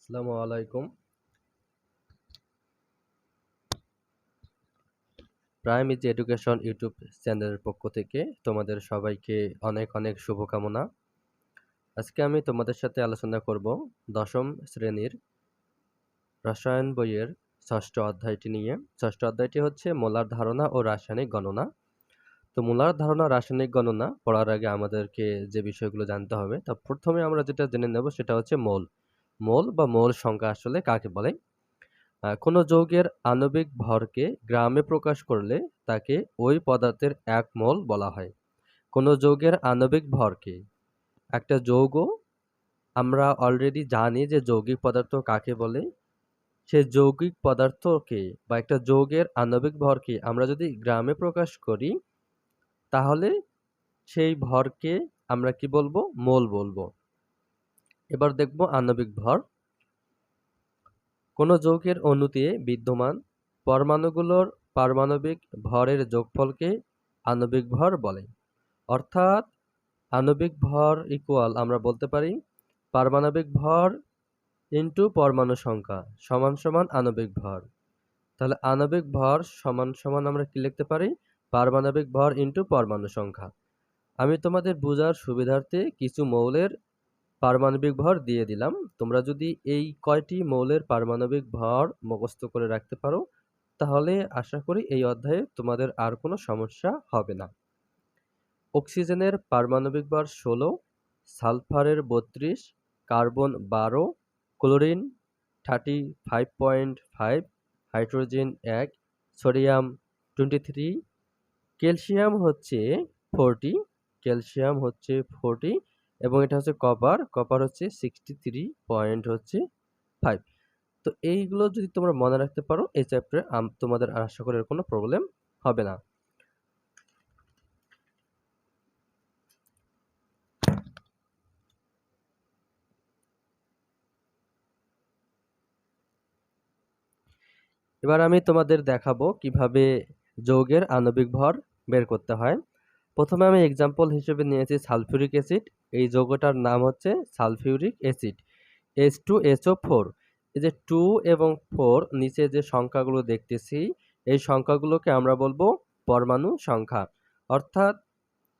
আসসালামু আলাইকুম। Prime is education YouTube চ্যানেলের পক্ষ থেকে তোমাদের সবাইকে অনেক অনেক শুভকামনা। আজকে আমি তোমাদের সাথে আলোচনা করব দশম শ্রেণীর রসায়ন বইয়ের ষষ্ঠ অধ্যায়টি নিয়ে। ষষ্ঠ অধ্যায়টি হচ্ছে মোলার ধারণা ও রাসায়নিক গণনা। তো মোলার ধারণা রাসায়নিক গণনা পড়ার আগে আমাদেরকে যে বিষয়গুলো জানতে হবে, তা প্রথমে আমরা যেটা জেনে নেব সেটা হচ্ছে মোল। মোল বা মোল সংখ্যা আসলে কাকে বলে? কোনো যৌগের আণবিক ভরকে গ্রামে প্রকাশ করলে তাকে ওই পদার্থের এক মোল বলা হয়। কোনো যৌগের আণবিক ভরকে, একটা যৌগ আমরা অলরেডি জানি যে যৌগিক পদার্থ কাকে বলে। সে যৌগিক পদার্থকে বা একটা যৌগের আণবিক ভরকে আমরা যদি গ্রামে প্রকাশ করি, তাহলে সেই ভরকে আমরা কি বলবো? মোল বলবো। এবার দেখব আণবিক ভর। কোনো যৌগের অণুতে বিদ্যমান পরমাণুগুলোর পারমাণবিক ভরের যোগফলকে আণবিক ভর বলে। অর্থাৎ আণবিক ভর ইকুয়াল আমরা বলতে পারি পারমাণবিক ভর ইন্টু পরমাণু সংখ্যা সমান সমান আণবিক ভর। তাহলে আণবিক ভর সমান সমান আমরা কি লিখতে পারি? পারমাণবিক ভর ইন্টু পরমাণু সংখ্যা। আমি তোমাদের বোঝার সুবিধার্থে কিছু মৌলের পারমাণবিক ভর দিয়ে দিলাম। তোমরা যদি এই কয়টি মৌলের পারমাণবিক ভর মুখস্থ করে রাখতে পারো, তাহলে আশা করি এই অধ্যায়ে তোমাদের আর কোনো সমস্যা হবে না। অক্সিজেনের পারমাণবিক ভর 16, সালফারের 32, carbon 12, chlorine 35.5, hydrogen 1, sodium 23, calcium হচ্ছে 40, ক্যালসিয়াম হচ্ছে 40 এবং এটা হচ্ছে কপার হচ্ছে 63.5। তো এইগুলো যদি তোমরা মনে রাখতে পারো, এই চ্যাপ্টারে তোমাদের আর আশা করি কোনো প্রবলেম হবে না। এবার আমি তোমাদের দেখাবো কিভাবে যৌগের আণবিক ভর বের করতে হয়। প্রথমে আমি এক্সাম্পল হিসেবে নিয়েছি সালফিউরিক অ্যাসিড। এই যৌগটার নাম হচ্ছে সালফিউরিক অ্যাসিড, H2SO4। এই যে 2 এবং 4 নিচে যে সংখ্যাগুলো দেখতেছি, এই সংখ্যাগুলোকে আমরা বলবো পরমাণু সংখ্যা। অর্থাৎ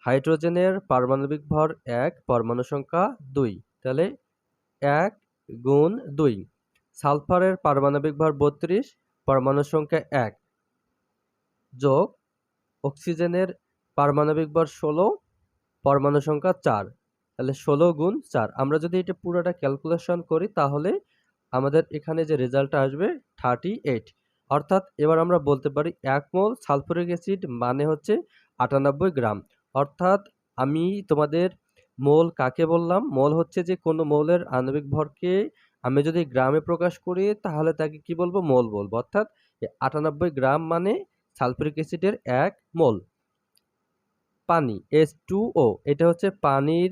হাইড্রোজেনের পারমাণবিক ভর 1, পরমাণু সংখ্যা 2, তাহলে 1 গুণ 2। সালফারের পারমাণবিক ভর 32, পরমাণু সংখ্যা 1, যোগ অক্সিজেনের পারমাণবিক ভর 16, পরমাণু সংখ্যা 4, তাহলে 16 গুণ 4। আমরা যদি এটা পুরোটা ক্যালকুলেশন করি, তাহলে আমাদের এখানে যে রেজাল্টটা আসবে 38। অর্থাৎ এবার আমরা বলতে পারি 1 মোল সালফিউরিক অ্যাসিড মানে হচ্ছে 98 গ্রাম। অর্থাৎ আমি তোমাদের মোল কাকে বললাম? মোল হচ্ছে যে কোনো মৌলের আণবিক ভরকে আমি যদি গ্রামে প্রকাশ করি, তাহলে তাকে কি বলবো? মোল বলবো। অর্থাৎ 98 গ্রাম মানে সালফিউরিক অ্যাসিডের 1 মোল। পানি H2O, এটা হচ্ছে পানির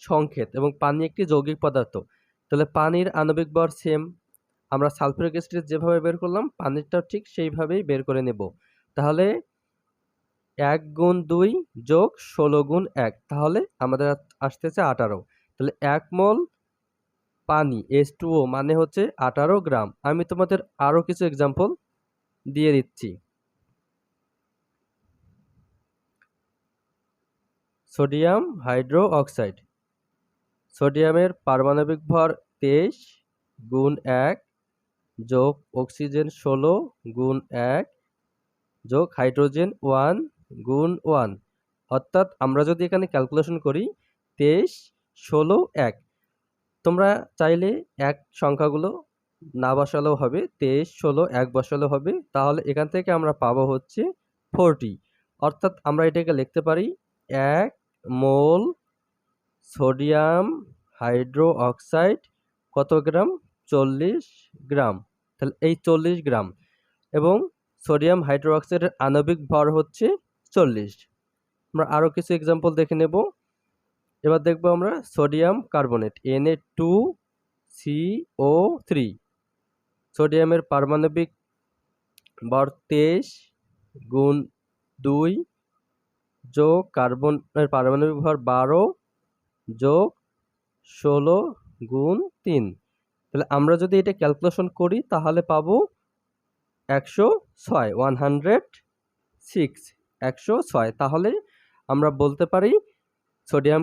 সংকেত এবং পানি একটি যৌগিক পদার্থ। তাহলে পানির আণবিক ভর সেম, আমরা সালফিউরিক অ্যাসিড যেভাবে বের করলাম পানিরটাও ঠিক সেইভাবেই বের করে নেব। তাহলে 1 গুণ 2 যোগ 16 গুণ 1, তাহলে আমাদের আসতেছে 18। তাহলে 1 মোল পানি H2O মানে হচ্ছে 18 গ্রাম। আমি তোমাদের আরও কিছু এক্সাম্পল দিয়ে দিচ্ছি। সোডিয়াম হাইড্রো অক্সাইড, সোডিয়ামের পারমাণবিক ভর 23 গুণ 1 যোগ অক্সিজেন 16 গুণ 1 যোগ হাইড্রোজেন 1 গুণ 1। অর্থাৎ আমরা যদি এখানে ক্যালকুলেশন করি 23, 16, 1। তোমরা চাইলে এক সংখ্যাগুলো না বসালেও হবে, 23, 16, 1 বসালেও হবে। তাহলে এখান থেকে আমরা পাবো হচ্ছে 40। অর্থাৎ আমরা এটাকে লিখতে পারি 1 মোল সোডিয়াম হাইড্রো অক্সাইড কত গ্রাম? 40 গ্রাম। তাহলে এই 40 গ্রাম এবং সোডিয়াম হাইড্রো অক্সাইডের আণবিক ভর হচ্ছে 40। আমরা আরও কিছু এক্সাম্পল দেখে নেব। এবার দেখব আমরা সোডিয়াম কার্বনেট Na2CO3, সোডিয়ামের পারমাণবিক ভর 23 গুণ 2 যোগ কার্বনের পারমাণবিক ভর 12 যোগ 16 গুণ 3, তাহলে আমরা যদি এটা ক্যালকুলেশন করি তাহলে পাবো 106, 106, 106। তাহলে আমরা বলতে পারি সোডিয়াম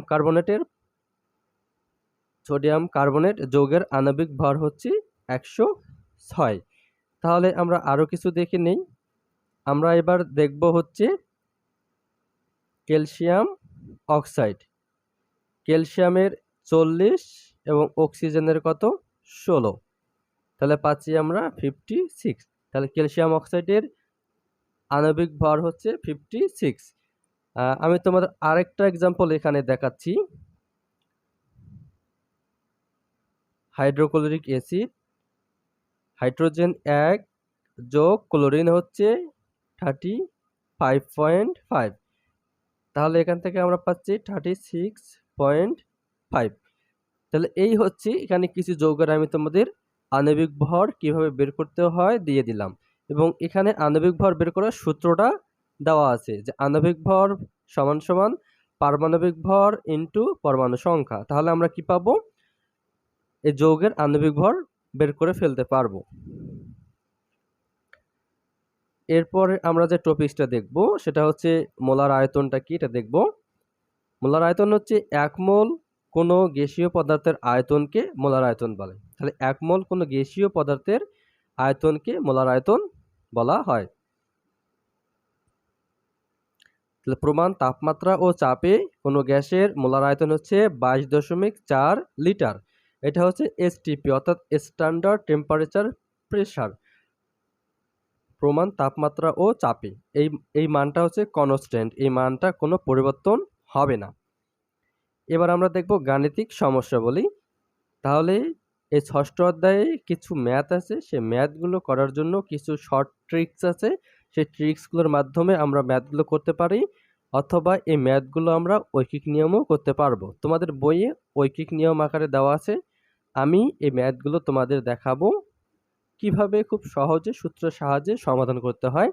কার্বনেট যৌগের আণবিক ভর হচ্ছে 106। তাহলে আমরা আরো কিছু দেখে নেই। আমরা এবার দেখব হচ্ছে ক্যালসিয়াম অক্সাইড। ক্যালসিয়ামের 40 এবং অক্সিজেনের কত 16, তাহলে পাচ্ছি আমরা 56। তাহলে ক্যালসিয়াম অক্সাইডের আণবিক ভর হচ্ছে 56। আমি তোমাদের আরেকটা এক্সাম্পল এখানে দেখাচ্ছি। হাইড্রোক্লোরিক অ্যাসিড, হাইড্রোজেন 1 যোগ ক্লোরিন হচ্ছে 35.5, তাহলে এখান থেকে আমরা পাচ্ছি 36.5। তাহলে এই হচ্ছে এখানে কিছু যৌগের আমি তোমাদের আণবিক ভর কিভাবে বের করতে হয় দিয়ে দিলাম, এবং এখানে আণবিক ভর বের করার সূত্রটা দেওয়া আছে যে আণবিক ভর সমান সমান পারমাণবিক ভর ইন্টু পরমাণু সংখ্যা। তাহলে আমরা কি পাবো, এই যৌগের আণবিক ভর বের করে ফেলতে পারবো। এরপরে আমরা যে টপিকসটা দেখব সেটা হচ্ছে মোলার আয়তনটা কি এটা দেখব। মোলার আয়তন হচ্ছে 1 মোল কোনো গ্যাসীয় পদার্থের আয়তনকে মোলার আয়তন বলে। তাহলে 1 মোল কোনো গ্যাসীয় পদার্থের আয়তনকে মোলার আয়তন বলা হয়। তাহলে প্রমাণ তাপমাত্রা ও চাপে কোনো গ্যাসের মোলার আয়তন হচ্ছে 22.4 লিটার। এটা হচ্ছে এসটিপি অর্থাৎ স্ট্যান্ডার্ড টেম্পারেচার প্রেসার। প্রমাণ তাপমাত্রা ও চাপে এই মানটা হচ্ছে কনস্ট্যান্ট, এই মানটা কোনো পরিবর্তন হবে না। এবার আমরা দেখব গাণিতিক সমস্যা বলি। তাহলে এই 6ষ্ঠ অধ্যায়ে কিছু ম্যাথ আছে, সেই ম্যাথগুলো করার জন্য কিছু শর্ট ট্রিক্স আছে, সেই ট্রিক্সগুলোর মাধ্যমে আমরা ম্যাথগুলো করতে পারি, অথবা এই ম্যাথগুলো আমরা ঐকিক নিয়মও করতে পারবো। তোমাদের বইয়ে ঐকিক নিয়ম আকারে দেওয়া আছে। আমি এই ম্যাথগুলো তোমাদের দেখাবো কিভাবে খুব সহজে সূত্রের সাহায্যে সমাধান করতে হয়,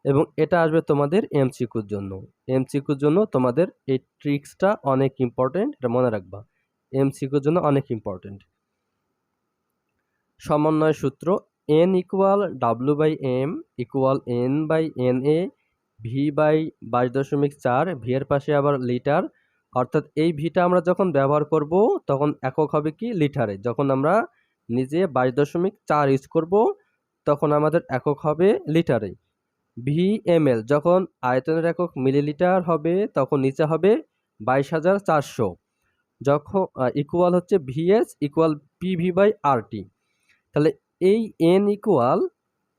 এবং এটা আসবে তোমাদের এমসিকিউর জন্য। এমসিকিউর জন্য তোমাদের এই ট্রিক্সটা অনেক ইম্পর্টেন্ট, এটা মনে রাখবা, এমসিকিউর জন্য অনেক ইম্পর্টেন্ট। সমন্বয় সূত্র n equal w by m equal n by na, V by 22.4, V এর পাশে আবার লিটার, অর্থাৎ এই ভিটা আমরা যখন ব্যবহার করব তখন একক হবে কি লিটারে, যখন আমরা নিজে 22.4 ইউজ করব তখন আমাদের একক হবে লিটারে। ভি এম এল যখন আয়তনের একক মিলিলিটার হবে তখন নিচে হবে 22,400, যখন ইকুয়াল হচ্ছে VS equal PV by RT. তাহলে এই এন ইকুয়াল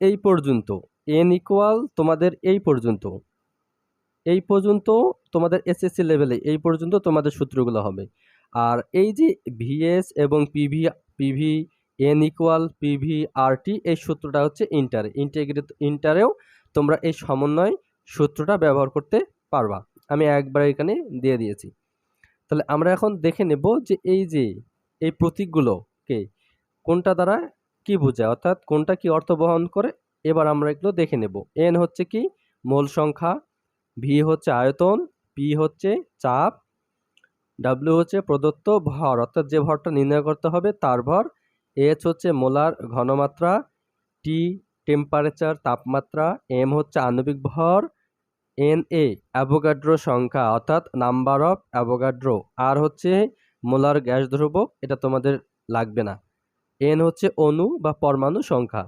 এই পর্যন্ত, এন ইকুয়াল তোমাদের এই পর্যন্ত তোমাদের এসএসসি লেভেলে এই পর্যন্ত তোমাদের সূত্রগুলো হবে। আর এই যে ভিএস এবং PV N equal PV RT, এই সূত্রটা হচ্ছে ইন্টারেও তোমরা এই সমন্বয় সূত্রটা ব্যবহার করতে পারবা। আমি একবার এখানে দিয়ে দিয়েছি। তাহলে আমরা এখন দেখে নেব যে এই প্রতীকগুলোকে কোনটা দ্বারা কি বোঝায়, অর্থাৎ কোনটা কি অর্থ বহন করে। এবার আমরা এগুলো দেখে নেব। এন হচ্ছে কি মোল সংখ্যা, ভি হচ্ছে আয়তন, পি হচ্ছে চাপ, ডাব্লিউ হচ্ছে প্রদত্ত ভর অর্থাৎ যে ভরটা নির্ণয় করতে হবে তার ভর, এইচ হচ্ছে মোলার ঘনমাত্রা, টি টেম্পারেচার তাপমাত্রা, এম হচ্ছে আণবিক ভর, এন এ অ্যাভোগাড্রো সংখ্যা অর্থাৎ নাম্বার অফ অ্যাভোগাড্রো, আর হচ্ছে মোলার গ্যাস ধ্রুবক, এটা তোমাদের লাগবে না। এন হচ্ছে অণু বা পরমাণু সংখ্যা,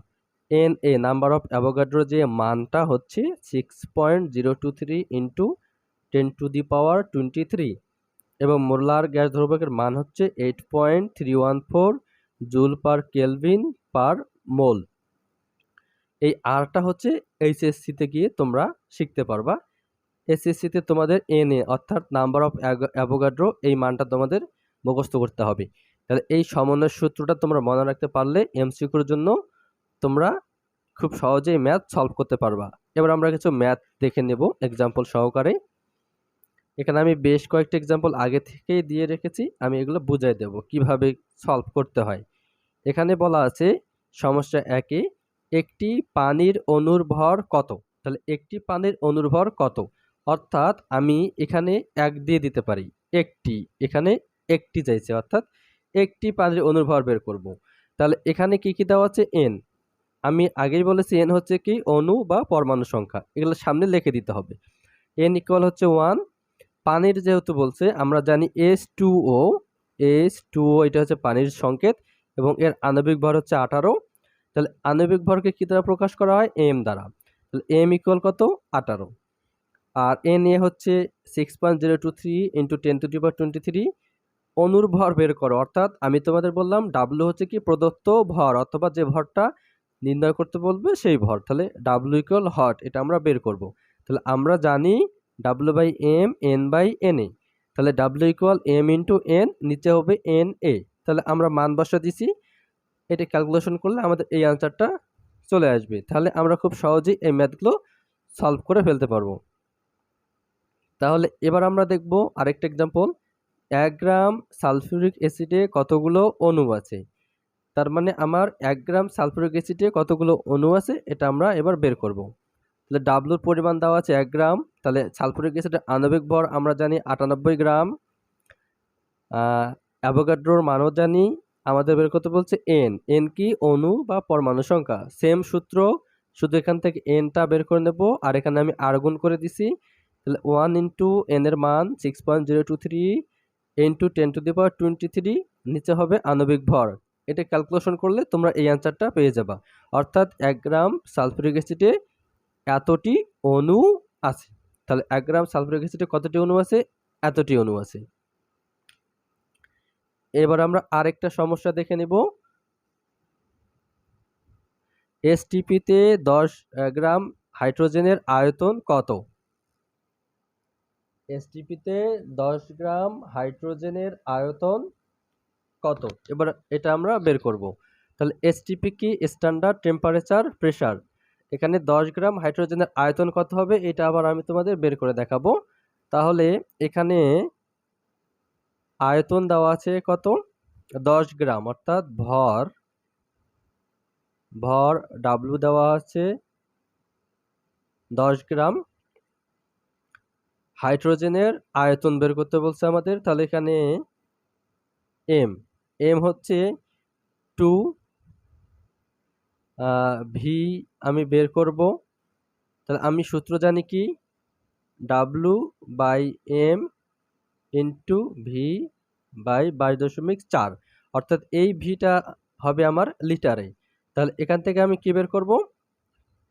N A number of Avogadro যে মানটা হচ্ছে 6.023 ইন্টু 10⁻23, এবং মোলার গ্যাস ধ্রুবকের মান হচ্ছে 8.314 জুল পার কেলভিন পার মোল। এই আরটা হচ্ছে এইচএসসিতে গিয়ে তোমরা শিখতে পারবা। এসএসসিতে তোমাদের এনএ অর্থাৎ নাম্বার অফ অ্যাভোগাড্রো এই মানটা তোমাদের মুখস্থ করতে হবে। তাহলে এই সমন্বয় সূত্রটা তোমরা মনে রাখতে পারলে এমসিকিউর জন্য তোমরা খুব সহজেই ম্যাথ সলভ করতে পারবা। এবার আমরা কিছু ম্যাথ দেখে নেব এক্সাম্পল সহকারে। এখানে আমি বেশ কয়েকটা এক্সাম্পল আগে থেকেই দিয়ে রেখেছি, আমি এগুলো বুঝাই দেব কিভাবে সলভ করতে হয়। এখানে বলা আছে সমস্যা 1-এ একটি পানির অণুর ভর কত। তাহলে একটি পানির অণুর ভর কত, অর্থাৎ আমি এখানে 1 দিয়ে দিতে পারি, এখানে একটি চাইছে, অর্থাৎ একটি পানির অণুর ভর বের করব। তাহলে এখানে কি কি দেওয়া আছে? এন। আমি আগেই বলেছি এন হচ্ছে কি অণু বা পরমাণু সংখ্যা, এগুলো সামনে লিখে দিতে হবে। এন ইকুয়াল হচ্ছে 1। পানির যেহেতু বলছে আমরা জানি H2O, H2O এটা হচ্ছে পানির সংকেত এবং এর আণবিক ভর হচ্ছে 18। তাহলে আণবিক ভরকে কি দ্বারা প্রকাশ করা হয়? এম দ্বারা। তাহলে এম ইকুয়াল কত? 18। আর এন এ হচ্ছে 6.023 ইন্টু 10⁻23। অণুর ভর বের করো, অর্থাৎ আমি তোমাদের বললাম ডাব্লু হচ্ছে কি প্রদত্ত ভর অথবা যে ভরটা নির্ণয় করতে বলবে সেই ভর। তাহলে ডাব্লু ইকুয়াল হট, এটা আমরা বের করব। তাহলে আমরা জানি W by M, N by N A. তাহলে W equal M into N, নিচে হবে এন এ। তাহলে আমরা মান বসা দিছি, এটা ক্যালকুলেশন করলে আমাদের এই আনসারটা চলে আসবে। তাহলে আমরা খুব সহজেই এই ম্যাথগুলো সলভ করে ফেলতে পারবো। তাহলে এবার আমরা দেখব আরেকটা এক্সাম্পল। 1 গ্রাম সালফিউরিক অ্যাসিডে কতগুলো অণু আছে? তার মানে আমার 1 গ্রাম সালফিউরিক অ্যাসিডে কতগুলো অণু আছে এটা আমরা এবার বের করব। তাহলে ডাব্লুর পরিমাণ দেওয়া আছে 1 গ্রাম। তাহলে সালফিউরিক অ্যাসিডের আণবিক ভর আমরা জানি 98 গ্রাম। অ্যাভোগাড্রোর মানও জানি। আমাদের বের করতে বলছে এন। এন কি? অণু বা পরমাণু সংখ্যা। সেম সূত্র, শুধু এখান থেকে এনটা বের করে নেব আর এখানে আমি আর গুণ করে দিছি। তাহলে 1 ইন্টু এন এর মান 6.023 ইন্টু 10⁻23, নিচে হবে আণবিক ভর। এটা ক্যালকুলেশন করলে তোমরা এই অ্যান্সারটা পেয়ে যাবা। অর্থাৎ 1 গ্রাম সালফিউরিক অ্যাসিডে এতটি অণু আছে। তাহলে 1 গ্রাম সালফিউরিক অ্যাসিডে কতটি অণু আছে? এতটি অণু আছে। এবার আমরা আরেকটা সমস্যা দেখে নিব। এসটিপিতে 10 গ্রাম হাইড্রোজেনের আয়তন কত? এসটিপিতে 10 গ্রাম হাইড্রোজেনের আয়তন কত? এবার এটা আমরা বের করব। তাহলে এসটিপি কি? Standard temperature pressure. এখানে 10 গ্রাম হাইড্রোজেনের আয়তন কত হবে এটা আবার আমি তোমাদের বের করে দেখাবো। তাহলে এখানে আয়তন দেওয়া আছে কত? 10 গ্রাম, অর্থাৎ ভর ডাব্লু দেওয়া আছে 10 গ্রাম। হাইড্রোজেনের আয়তন বের করতে বলছে আমাদের। তাহলে এখানে এম, এম হচ্ছে 2, ভি আমি বের করব। তাহলে আমি সূত্র জানি কি? W by M into V by 22.4, অর্থাৎ এই ভিটা হবে আমার লিটারে। তাহলে এখান থেকে আমি কি বের করব?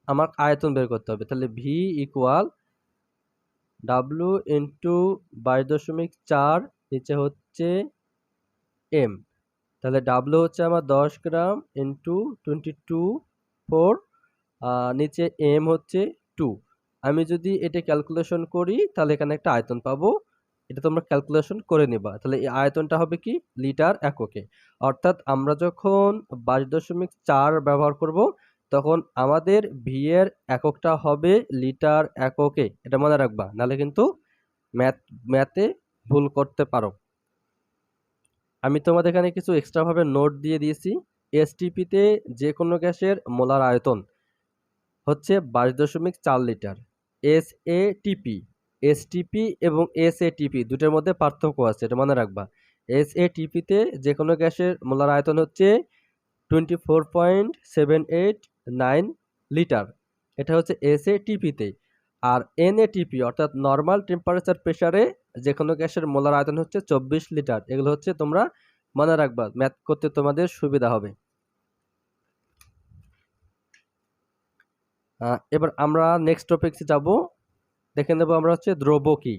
আমার আয়তন বের করতে হবে। তাহলে ভি ইকুয়াল ডাব্লু ইন্টু 22.4, নিচে হচ্ছে এম। তাহলে ডাব্লু হচ্ছে আমার 10 গ্রাম ইন্টু 22.4, নিচে এম হচ্ছে 2। আমি যদি এটা ক্যালকুলেশন করি তাহলে এখানে একটা আয়তন পাবো, এটা তোমরা ক্যালকুলেশন করে নেবা। তাহলে এই আয়তনটা হবে কি? লিটার এককে। অর্থাৎ আমরা যখন 22.4 ব্যবহার করব তখন আমাদের ভি এর এককটা হবে লিটার এককে। এটা মনে রাখবা, নাহলে কিন্তু ম্যাথে ভুল করতে পারো। আমি তোমাদের এখানে কিছু এক্সট্রা ভাবে নোট দিয়ে দিয়েছি। এসটিপিতে যে কোনো গ্যাসের মোলার আয়তন হচ্ছে 22.4 লিটার। এসএটিপি, এসটিপি এবং এসএটিপি দুটোর মধ্যে পার্থক্য আছে, এটা মনে রাখবা। এসএটিপিতে যে কোনো গ্যাসের মোলার আয়তন হচ্ছে 24.789 লিটার, এটা হচ্ছে এসএটিপিতে। আর এনএটিপি অর্থাৎ নর্মাল টেম্পারেচার প্রেসারে যে কোনো গ্যাসের মোলার আয়তন হচ্ছে 24 লিটার। এগুলো হচ্ছে তোমরা মনে রাখবা, ম্যাথ করতে তোমাদের সুবিধা হবে। এবার আমরা নেক্সট টপিকে যাব। দেখে নেব আমরা হচ্ছে দ্রব্য কি।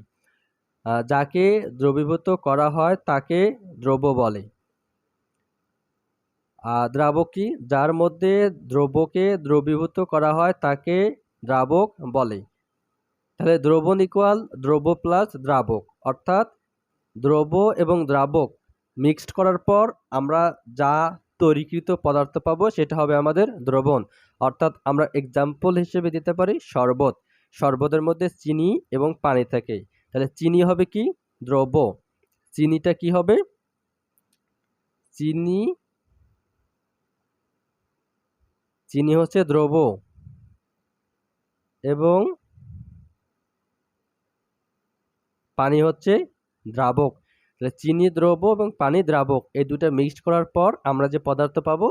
যাকে দ্রবীভূত করা হয় তাকে দ্রব্য বলে। দ্রাবক কি? যার মধ্যে দ্রব্যকে দ্রবীভূত করা হয় তাকে দ্রাবক বলে। তাহলে দ্রবণ ইকুয়াল দ্রব্য প্লাস দ্রাবক, অর্থাৎ দ্রব্য এবং দ্রাবক মিক্সড করার পর আমরা যা তৈরিকৃত পদার্থ পাবো সেটা হবে আমাদের দ্রবণ। অর্থাৎ আমরা এক্সাম্পল হিসেবে দিতে পারি শরবত। শরবতের মধ্যে চিনি এবং পানি থাকে, তাহলে চিনি হবে কি? দ্রব্য। চিনিটা কি হবে? চিনি হচ্ছে দ্রব্য এবং পানি হচ্ছে দ্রাবক। তাহলে চিনি দ্রব্য এবং পানি দ্রাবক এই দুটো মিক্সড করার পর আমরা যে পদার্থ পাবো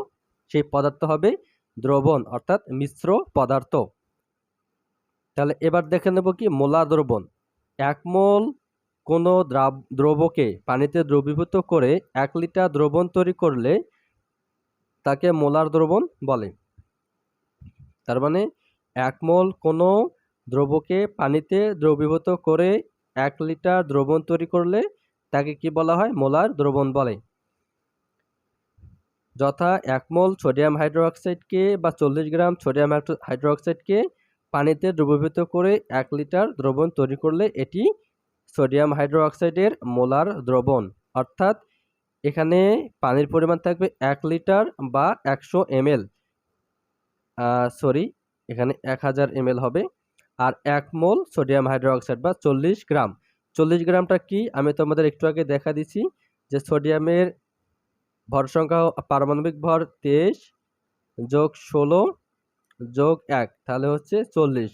সেই পদার্থ হবে দ্রবণ অর্থাৎ মিশ্র পদার্থ। তাহলে এবার দেখে নেব কি মোলার দ্রবণ। 1 মোল কোনো দ্রবকে পানিতে দ্রবীভূত করে 1 লিটার দ্রবণ তৈরি করলে তাকে মোলার দ্রবণ বলে। তার মানে 1 মোল কোনো দ্রবকে পানিতে দ্রবীভূত করে 1 লিটার দ্রবণ তৈরি করলে তাকে কি বলা হয়? মোলার দ্রবণ বলে। যথা 1 মোল সোডিয়াম হাইড্রোক্সাইডকে বা 40 গ্রাম সোডিয়াম হাইড্রোক্সাইডকে পানিতে দ্রবীভূত করে 1 লিটার দ্রবণ তৈরি করলে এটি সোডিয়াম হাইড্রোক্সাইডের মোলার দ্রবণ। অর্থাৎ এখানে পানির পরিমাণ থাকবে 1 লিটার বা 100 ml, সরি এখানে 1000 ml হবে। আর 1 মোল সোডিয়াম হাইড্রোক্সাইড বা 40 গ্রাম। 40 গ্রামটা কি আমি তোমাদের একটু আগে দেখা দিছি যে সোডিয়ামের ভর সংখ্যা পারমাণবিক ভর 23 যোগ 16 যোগ 1 তাহলে হচ্ছে 40।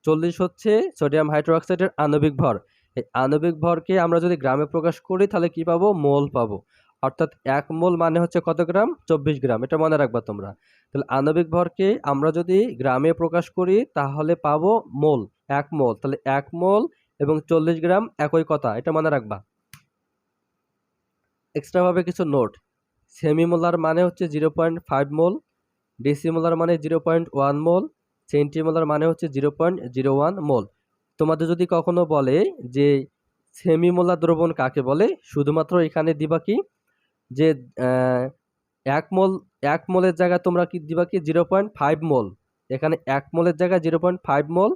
40 হচ্ছে সোডিয়াম হাইড্রোক্সাইডের আণবিক ভর। এই আণবিক ভরকে আমরা যদি গ্রামে প্রকাশ করি তাহলে কি পাবো? মোল পাবো। অর্থাৎ 1 মোল মানে হচ্ছে কত গ্রাম? 24 গ্রাম। এটা মনে রাখবা তোমরা। তাহলে আণবিক ভরকে আমরা যদি গ্রামে প্রকাশ করি তাহলে পাবো মোল, 1 মোল। তাহলে 1 মোল এবং 40 গ্রাম একই কথা, এটা মনে রাখবা। এক্সট্রা ভাবে কিছু নোট। সেমিমোলার মানে হচ্ছে 0.5 মোল, ডেসিমোলার মানে 0.1 মোল, সেন্টিমোলার মানে হচ্ছে 0.01 মোল। তোমাদের যদি কখনো বলে যে সেমিমোলার দ্রবণ কাকে বলে, শুধুমাত্র এখানে দিবা কি যে 1 মোলের জায়গায় তোমরা কি দিবা কি 0.5 মোল। এখানে 1 মোলের জায়গায় 0.5 মোল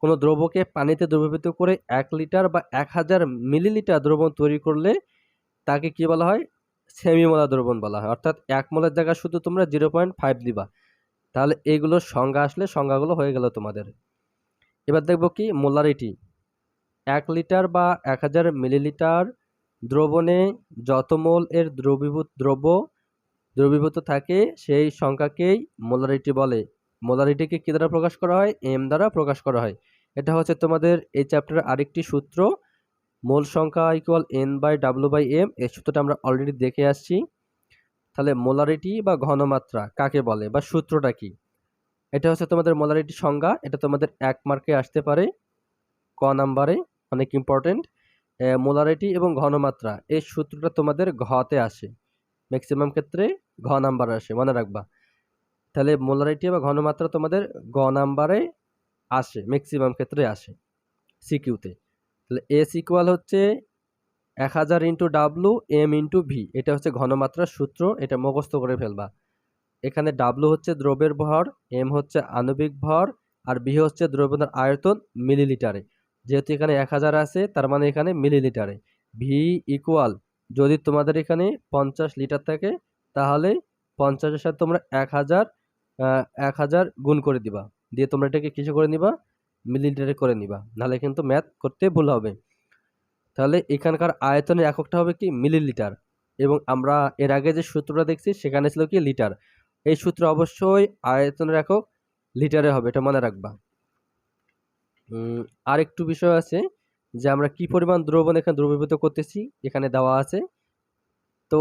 কোনো দ্রবকে পানিতে দ্রবীভূত করে 1 লিটার বা 1000 মিলিলিটার দ্রবণ তৈরি করলে তাকে কি বলা হয়? সেমিমোলার দ্রবণ বলা হয়। অর্থাৎ 1 মোলের জায়গায় শুধু তোমরা 0.5 দিবা। তাহলে এইগুলোর সংজ্ঞা আসলে সংজ্ঞাগুলো হয়ে গেল তোমাদের। এবার দেখব কি মোলারিটি। 1 লিটার বা 1000 মিলিলিটার দ্রবণে যত মোল এর দ্রবীভূত থাকে সেই সংখ্যাকেই মোলারিটি বলে। মোলারিটিকে কি দ্বারা প্রকাশ করা হয়? এম দ্বারা প্রকাশ করা হয়। এটা হচ্ছে তোমাদের এই চ্যাপ্টারের আরেকটি সূত্র, মোল সংখ্যা ইকুয়াল N/W/M। এই সূত্রটা আমরা অলরেডি দেখে আসছি। তাহলে মোলারিটি বা ঘনমাত্রা কাকে বলে বা সূত্রটা কি? এটা হচ্ছে তোমাদের মোলারিটি সংজ্ঞা। এটা তোমাদের 1 মার্কে আসতে পারে, ক নাম্বারে, অনেক ইম্পর্টেন্ট। মোলারিটি এবং ঘনমাত্রা এই সূত্রটা তোমাদের ঘতে আসে, ম্যাক্সিমাম ক্ষেত্রে ঘ নাম্বার আসে, মনে রাখবা। তাহলে মোলারিটি বা ঘনমাত্রা তোমাদের গ নাম্বারে আসে, ম্যাক্সিমাম ক্ষেত্রে আসে সিকিউতে। তাহলে এস ইকুয়াল হচ্ছে 1000 into W M into V. এটা হচ্ছে ঘনমাত্রার সূত্র, এটা মুখস্থ করে ফেলবা। এখানে ডাব্লু হচ্ছে দ্রব্যের ভর, এম হচ্ছে আণবিক ভর, আর ভি হচ্ছে দ্রব্যের আয়তন মিলিলিটারে। যেহেতু এখানে 1000 আছে তার মানে এখানে মিলিলিটারে। ভি ইকুয়াল, যদি তোমাদের এখানে 50 লিটার থাকে তাহলে 50-এর সাথে তোমরা 1000 গুণ করে দিবা, দিয়ে তোমরা এটাকে কিছু করে নিবা? মিলিলিটারে করে নিবা, নাহলে কিন্তু ম্যাথ করতে ভুল হবে। তাহলে এখানকার আয়তনের এককটা হবে কি? মিলিলিটার। এবং আমরা এর আগে যে সূত্রটা দেখছি সেখানে ছিল কি? লিটার। এই সূত্র অবশ্যই আয়তনের একক লিটারে হবে, এটা মনে রাখবা। আর একটু বিষয় আছে যে আমরা কি পরিমাণ দ্রবণ এখানে দ্রবীভূত করতেছি, এখানে দেওয়া আছে। তো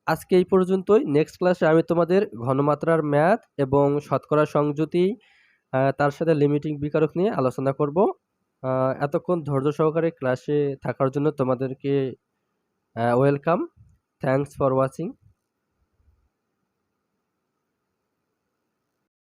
আজকে এই পর্যন্তই। নেক্সট ক্লাসে আমি তোমাদের ঘনমাত্রার ম্যাথ এবং শতকরা সংযুতি, তার সাথে লিমিটিং বিকারক নিয়ে আলোচনা করব। এতক্ষণ ধৈর্য সহকারে ক্লাসে থাকার জন্য তোমাদেরকে ওয়েলকাম। Thanks for watching.